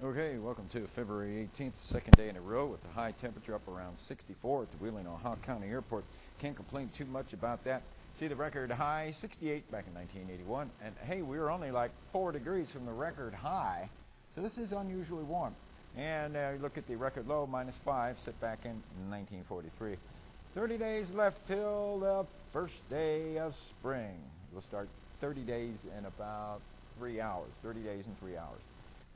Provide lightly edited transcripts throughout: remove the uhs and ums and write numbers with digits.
Okay, welcome to February 18th, second day in a row with the high temperature up around 64 at the Wheeling, Ohio County Airport. Can't complain too much about that. See the record high, 68 back in 1981. And hey, we were only like 4 degrees from the record high, so this is unusually warm. And look at the record low, -5, set back in 1943. 30 days left till the first day of spring. We'll start 30 days in about 3 hours, 30 days in 3 hours.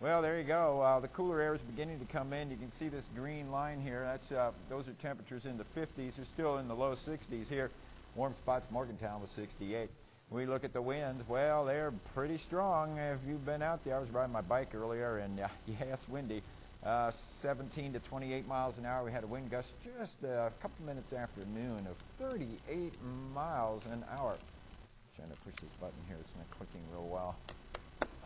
Well, there you go. The cooler air is beginning to come in. You can see this green line here. Those are temperatures in the 50s. They're still in the low 60s here. Warm spots, Morgantown was 68. We look at the winds. Well, they're pretty strong. If you've been out there, I was riding my bike earlier, and yeah, it's windy. 17 to 28 miles an hour. We had a wind gust just a couple minutes after noon of 38 miles an hour. I'm trying to push this button here. It's not clicking real well.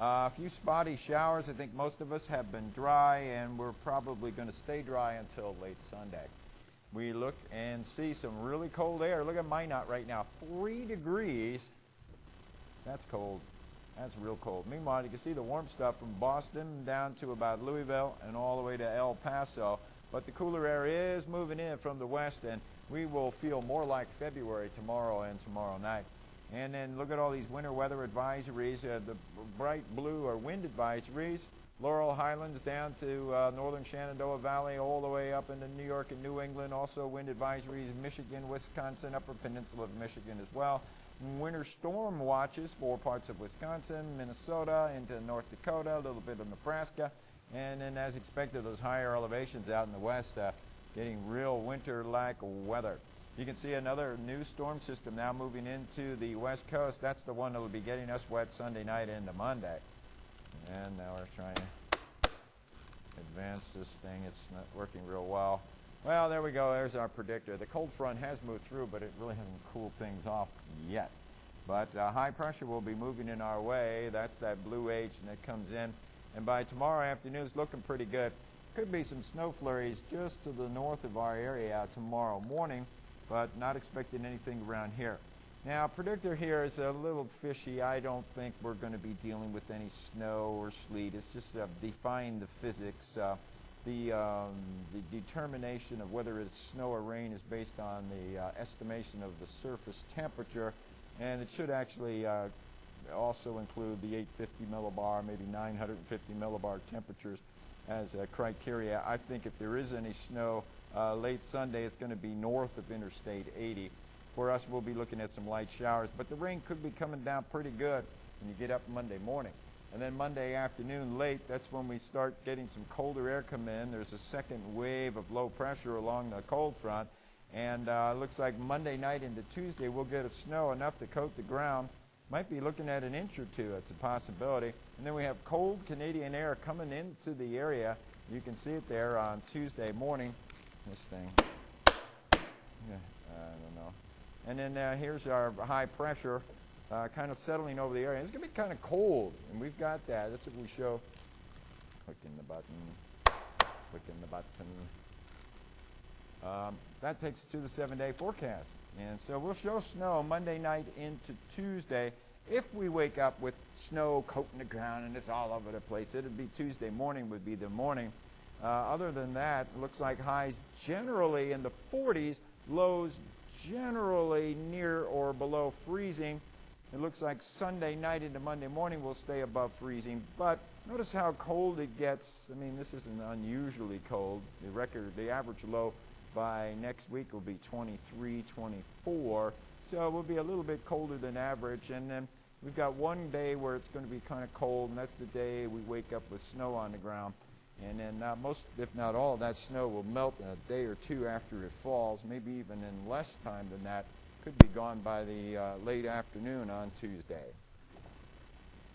A few spotty showers. I think most of us have been dry, and we're probably going to stay dry until late Sunday. We look and see some really cold air. Look at Minot right now, 3 degrees. That's cold. That's real cold. Meanwhile, you can see the warm stuff from Boston down to about Louisville and all the way to El Paso. But the cooler air is moving in from the west, and we will feel more like February tomorrow and tomorrow night. And then look at all these winter weather advisories. The bright blue are wind advisories. Laurel Highlands down to northern Shenandoah Valley, all the way up into New York and New England. Also wind advisories, Michigan, Wisconsin, upper peninsula of Michigan as well. Winter storm watches for parts of Wisconsin, Minnesota, into North Dakota, a little bit of Nebraska. And then as expected, those higher elevations out in the west getting real winter-like weather. You can see another new storm system now moving into the west coast. That's the one that will be getting us wet Sunday night into Monday. And now we're trying to advance this thing. It's not working real well. Well, there we go. There's our predictor. The cold front has moved through, but it really hasn't cooled things off yet. But high pressure will be moving in our way. That's that blue H, and it comes in. And by tomorrow afternoon, it's looking pretty good. Could be some snow flurries just to the north of our area tomorrow morning, but not expecting anything around here. Now, predictor here is a little fishy. I don't think we're going to be dealing with any snow or sleet. It's just defying the physics. The determination of whether it's snow or rain is based on the estimation of the surface temperature, and it should actually also include the 850 millibar, maybe 950 millibar temperatures as criteria. I think if there is any snow late Sunday, it's going to be north of Interstate 80. For us, we'll be looking at some light showers, but the rain could be coming down pretty good when you get up Monday morning. And then Monday afternoon late, that's when we start getting some colder air come in. There's a second wave of low pressure along the cold front, and it looks like Monday night into Tuesday we'll get a snow enough to coat the ground. Might be looking at an inch or two. It's a possibility. And then we have cold Canadian air coming into the area. You can see it there on Tuesday morning. This thing. Yeah, I don't know. And then here's our high pressure kind of settling over the area. It's going to be kind of cold, and we've got that. That's what we show. Clicking the button. Clicking the button. That takes us to the 7-day forecast. And so we'll show snow Monday night into Tuesday. If we wake up with snow coating the ground and it's all over the place, it'd be Tuesday morning would be the morning. Other than that, it looks like highs generally in the 40s, lows generally near or below freezing. It looks like Sunday night into Monday morning will stay above freezing, but notice how cold it gets. I mean, this isn't unusually cold. The average low by next week will be 23, 24, so it will be a little bit colder than average. And then we've got one day where it's going to be kind of cold, and that's the day we wake up with snow on the ground. And then most, if not all, of that snow will melt in a day or two after it falls, maybe even in less time than that. Could be gone by the late afternoon on Tuesday.